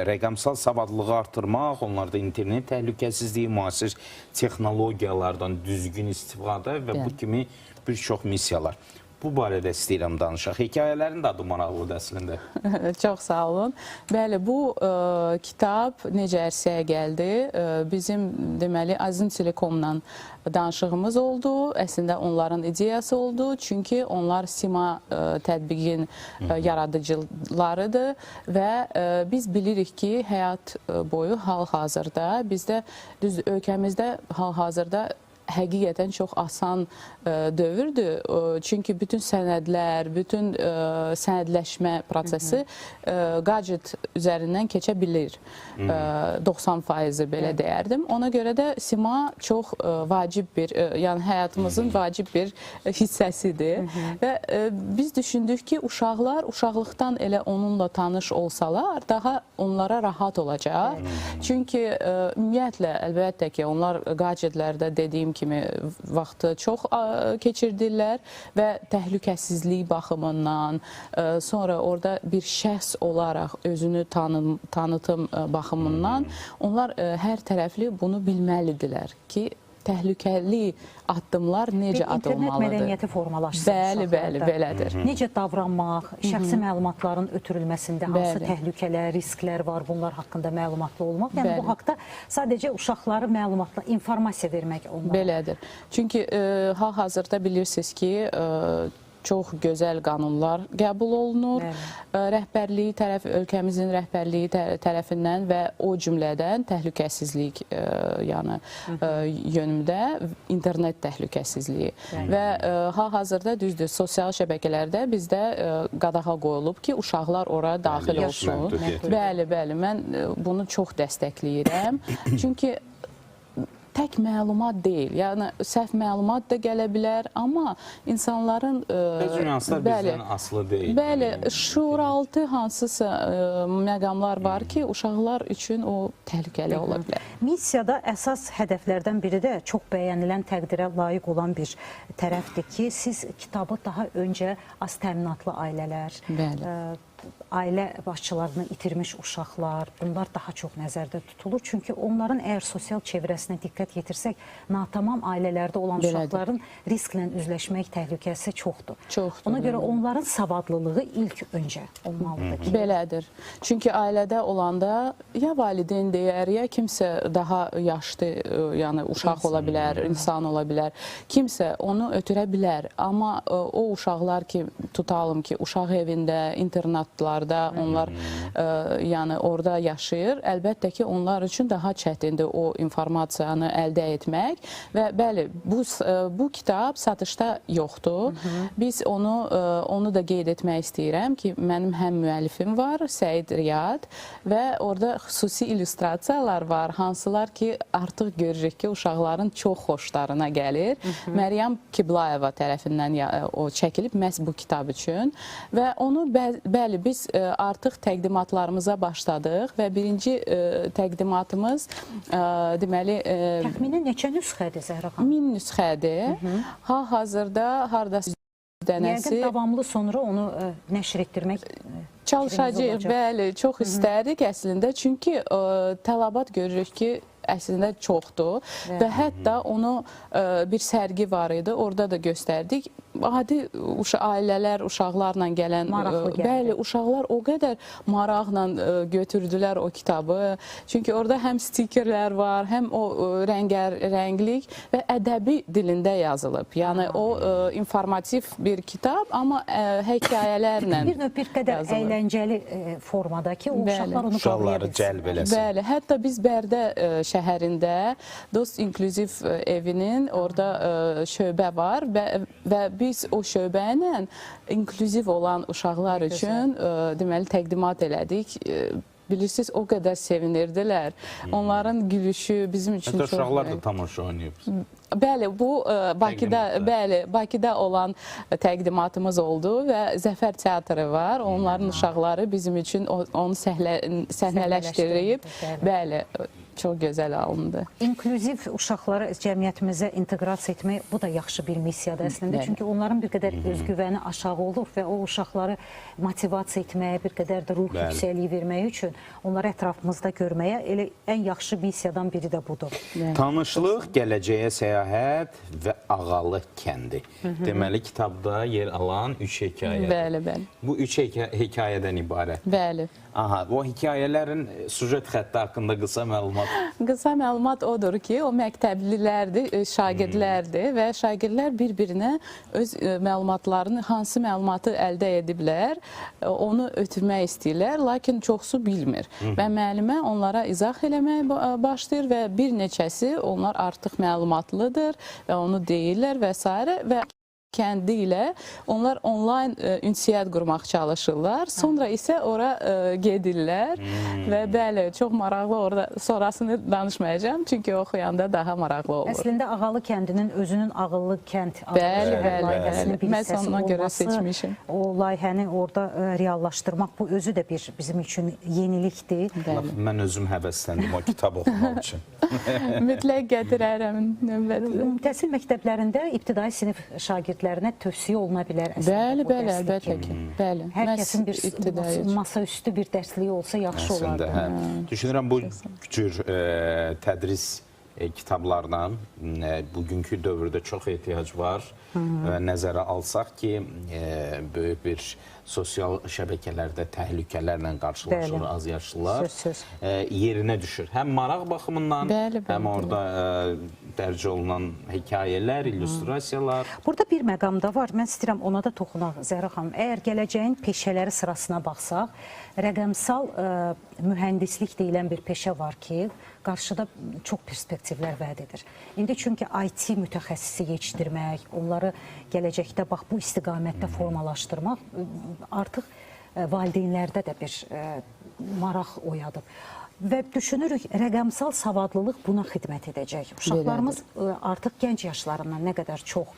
rəqəmsal savadlılığı artırmaq, onlarda internet təhlükəsizliyi, müasir texnologiyalardan düzgün istifadə və bu kimi bir çox missiyalar. Bu barədə istəyirəm danışaq. Hekayələrin də adı maraqlıdır əslində. Çox sağ olun. Bəli, bu kitab necə ərsəyə gəldi? Bizim, deməli, Azim Telekomla danışığımız oldu. Əslində onların ideyası oldu. Çünki onlar Sima tətbiqin yaradıcılarıdır və biz bilirik ki, həyat boyu hal-hazırda, bizdə, düz ölkəmizdə hal-hazırda həqiqətən çox asan dövrdür. Çünki bütün sənədlər, bütün sənədləşmə prosesi gadget üzərindən keçə bilir. 90% belə deyərdim. Ona görə də Sima çox vacib bir, yəni həyatımızın vacib bir hissəsidir. Və biz düşündük ki, uşaqlar uşaqlıqdan elə onunla tanış olsalar, daha onlara rahat olacaq. Çünki ümumiyyətlə, əlbəttə ki, onlar gadgetlərdə dediyim kimi vaxtı çox keçirdirlər və təhlükəsizlik baxımından, sonra orada bir şəxs olaraq özünü tanıtım baxımından onlar hər tərəfli bunu bilməlidirlər ki, təhlükəli addımlar necə atılmalıdır. İnternet mədəniyyəti formalaşsın. Bəli, belədir. Necə davranmaq, şəxsi məlumatların ötürülməsində hansı təhlükələr, risklər var, bunlar haqqında məlumatlı olmaq. Yəni bu haqda sadəcə uşaqları məlumatla, informasiya vermək olmalı. Belədir. Çünki hal-hazırda bilirsiniz ki, çox gözəl qanunlar qəbul olunur. Rəhbərliyi ölkəmizin rəhbərliyi tərəfindən və o cümlədən təhlükəsizlik yönümdə internet təhlükəsizliyi. Və hal-hazırda düzdür, sosial şəbəkələrdə bizdə qadağa qoyulub ki, uşaqlar ora daxil olsun. Bəli, mən bunu çox dəstəkləyirəm. Çünki tək məlumat deyil, yəni səhv məlumat da gələ bilər, amma insanların nüanslar bizdən asılı deyil. Bəli, şuuraltı hansısa məqamlar var ki, uşaqlar üçün o təhlükəli ola bilər. Missiyada əsas hədəflərdən biri də çox bəyənilən, təqdirə layiq olan bir tərəfdir ki, siz kitabı daha öncə az təminatlı ailələr, ailə başçılarını itirmiş uşaqlar, bunlar daha çox nəzərdə tutulur. Çünki onların əgər sosial çevrəsinə diqqət yetirsək, natamam ailələrdə olan uşaqların risklə üzləşmək təhlükəsi çoxdur. Ona görə onların savadlılığı ilk öncə olmalıdır. Belədir. Çünki ailədə olanda ya valideyn deyər, ya kimsə daha yaşlı, yəni uşaq ola bilər, insan ola bilər, kimsə onu ötürə bilər. Amma o uşaqlar ki, tutalım ki, uşaq evində, internatlarda onlar yəni orada yaşayır. Əlbəttə ki, onlar üçün daha çətindir o informasiyanı əldə etmək və bəli, bu kitab satışda yoxdur. Biz onu da qeyd etmək istəyirəm ki, mənim həm müəllifim var, Səid Riyad və orada xüsusi illüstrasiyalar var, hansılar ki, artıq görürük ki, uşaqların çox xoşlarına gəlir. Məryəm Kiblayeva tərəfindən o çəkilib məhz bu kitab üçün və onu bəli, biz artıq təqdimatlarımıza başladıq və birinci təqdimatımız deməli... Təxminən neçə nüsxədir Zəhra xanım? 1000 nüsxədir. Hal-hazırda haradasa dənəsi... Yəqin davamlı sonra onu nəşr etdirmək çalışacağıq, bəli, çox istərdik əslində. Çünki tələbat görürük ki, əslində çoxdur və hətta onu bir sərgi var idi, orada da göstərdik. Adi ailələr, uşaqlarla gələn, bəli, uşaqlar o qədər maraqla götürdülər o kitabı. Çünki orada həm stikerlər var, həm o rənglik və ədəbi dilində yazılıb. Yəni o informativ bir kitab, amma hekayələrlə yazılıb. Bir qədər əyləncəli formada ki, uşaqlar onu uşaqları cəlb eləsin. Bəli, hətta biz Bərdə şəhərində Dost İnklüziv evinin orada şöbə var və biz o şöbə ilə inklüziv olan uşaqlar üçün deməli təqdimat elədik. Bilirsiniz, o qədər sevinirdilər. Onların gülüşü bizim üçün çox... Hətta uşaqlar da tamaşa oynayıb. Bəli, bu Bakıda olan təqdimatımız oldu və Zəfər Teatrı var. Onların uşaqları bizim üçün onu səhnələşdirib. Bəli, çox gözəl alındı. İnklüziv uşaqları cəmiyyətimizə inteqrasiya etmək, bu da yaxşı bir missiyadır əslində. Çünki onların bir qədər özgüvəni aşağı olur və o uşaqları motivasiya etməyə, bir qədər də ruh yüksəkliyi vermək üçün onları ətrafımızda görməyə elə ən yaxşı missiyadan biri də budur. Tanışlıq, gələcəyə səyahət və Ağalı kəndi. Deməli, kitabda yer alan 3 hekayədir. Bəli, bəli. Bu 3 hekayədən ibarət. Bəli. Aha, o hekayələrin süjet xətti haqqında qısa məlumat. Qısa məlumat odur ki, o məktəblilərdir, şagirdlərdir və şagirdlər bir-birinə öz məlumatlarını, hansı məlumatı əldə ediblər, onu ötürmək istəyirlər, lakin çoxsu bilmir. Və müəllimə onlara izah eləməyə başlayır və bir neçəsi onlar artıq məlumatlıdır və onu deyirlər və s. və kəndi ilə onlar onlayn ünsiyyət qurmaq çalışırlar. Sonra isə ora gedirlər və bəli, çox maraqlı orada, sonrasını danışmayacağım, çünki oxuyanda daha maraqlı olur. Əslində Ağalı kəndinin özünün Ağıllı kənd layihəsinin bir hissəsi olması, o layihəni orada reallaşdırmaq, bu özü də bizim üçün yenilikdir. Mən özüm həvəsləndim o kitab oxumaq üçün. Mütləq gətirərəm növbədə. Təhsil məktəblərində ibtidai sinif şagirdlərinə tövsiyə oluna bilər əslində. Bəli, əlbəttə ki. Bəli. Hər kəsin bir masaüstü bir dərsliyi olsa yaxşı olardı. Düşünürəm bu cür tədris kitablardan bugünkü dövrdə çox ehtiyac var və nəzərə alsaq ki, böyük bir sosial şəbəkələrdə təhlükələrlə qarşılaşır azyaşlılar, yerinə düşür. Həm maraq baxımından, həm orada dərc olunan hekayələr, illüstrasiyalar. Burada bir məqam da var, mən istəyirəm ona da toxunaq Zəhra xanım. Əgər gələcəyin peşələri sırasına baxsaq, rəqəmsal mühəndislik deyilən bir peşə var ki, qarşıda çox perspektivlər vəd edir. İndi çünki IT mütəxəssisi yetişdirmək, onları gələcəkdə bax bu istiqamətdə formalaşdırmaq artıq valideynlərdə də bir maraq oyadıb. Və düşünürük, rəqəmsal savadlılıq buna xidmət edəcək. Uşaqlarımız artıq gənc yaşlarından nə qədər çox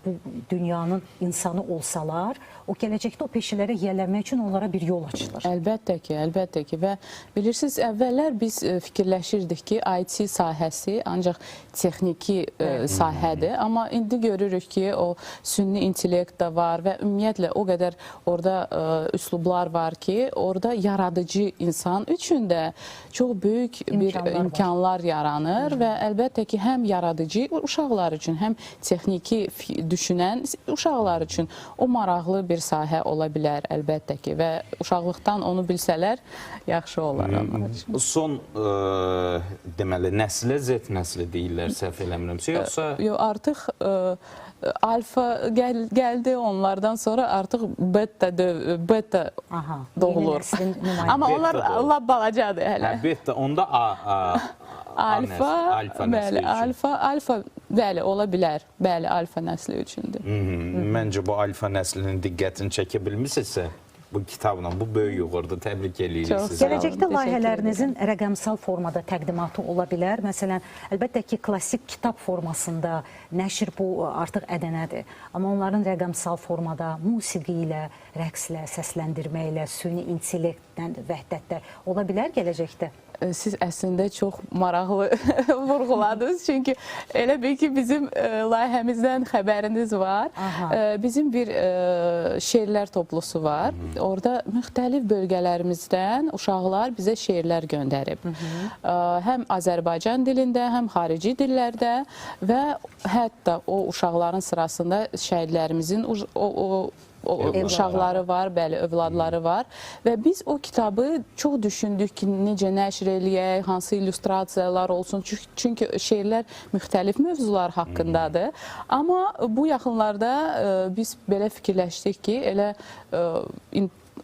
bu dünyanın insanı olsalar, o gələcəkdə o peşələrə yiyələnmək üçün onlara bir yol açılır. Əlbəttə ki. Və bilirsiniz, əvvəllər biz fikirləşirdik ki, IT sahəsi ancaq texniki sahədir. Amma indi görürük ki, o sünni intellekt də var və ümumiyyətlə o qədər orada üslublar var ki, orada yaradıcı insan üçün də çox böyük bir imkanlar yaranır və əlbəttə ki, həm yaradıcı uşaqlar üçün, həm texniki düşünən uşaqlar üçün o maraqlı bir sahə ola bilər əlbəttə ki və uşaqlıqdan onu bilsələr yaxşı olar. Son deməli nəslə Z nəsli deyirlər, səhv eləmirəmsə, yoxsa? Yox, artıq alfa gəldi, onlardan sonra artıq beta doğulur. Amma onlar Allah balacadır hələ. Beta, onda alfa, bəli, ola bilər. Bəli, alfa nəsli üçündür. Məncə bu alfa nəslinin diqqətini çəkə bilmirsinizsə, bu kitabla, bu böyük uğurda təbrik edirik sizi. Gələcəkdə layihələrinizin rəqəmsal formada təqdimatı ola bilər. Məsələn, əlbəttə ki, klassik kitab formasında nəşr bu artıq ədənədir. Amma onların rəqəmsal formada musiqi ilə, rəqslə, səsləndirməklə, süni intellektlə, vəhdətlə ola bilər gələcəkdə? Siz əslində çox maraqlı vurğuladınız. Çünki elə bil ki, bizim layihəmizdən xəbəriniz var. Bizim bir şeirlər toplusu var. Orada müxtəlif bölgələrimizdən uşaqlar bizə şeirlər göndərib. Həm Azərbaycan dilində, həm xarici dillərdə və hətta o uşaqların sırasında şəhidlərimizin uşaqları var, bəli, övladları var və biz o kitabı çox düşündük ki, necə nəşr eləyək, hansı illüstrasiyalar olsun, çünki şeirlər müxtəlif mövzular haqqındadır. Amma bu yaxınlarda biz belə fikirləşdik ki, elə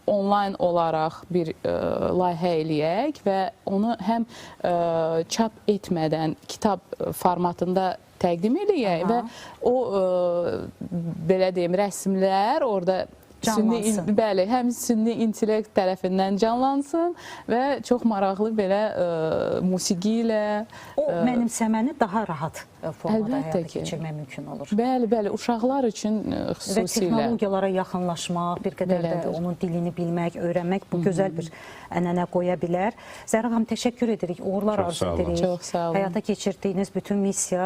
onlayn olaraq bir layihə eləyək və onu həm çap etmədən kitab formatında təqdim eləyək və o, belə deyim, rəsmlər orada Canlansın. Bəli, həm süni intellekt tərəfindən canlansın və çox maraqlı belə musiqi ilə O mənimsəməni daha rahat formada Əlbəttə həyata ki. keçirmək mümkün olur. Bəli, uşaqlar üçün Və xüsusilə texnologiyalara yaxınlaşmaq, bir qədər də Belədir. onun dilini bilmək, öyrənmək bu gözəl bir ənənə qoya bilər. Zəhra xanım, təşəkkür edirik, uğurlar Çox arzu sağ olun. edirik. Çox sağ olun. Həyata keçirdiyiniz bütün missiya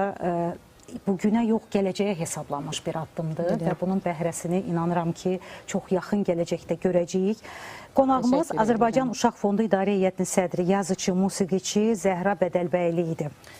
bugünə yox, gələcəyə hesablanmış bir addımdır və bunun bəhrəsini inanıram ki, çox yaxın gələcəkdə görəcəyik. Qonağımız Təşəkkür edirəm. Azərbaycan Uşaq Fondu İdarə Heyətinin sədri, yazıcı, musiqiçi Zəhra Bədəlbəyli idi.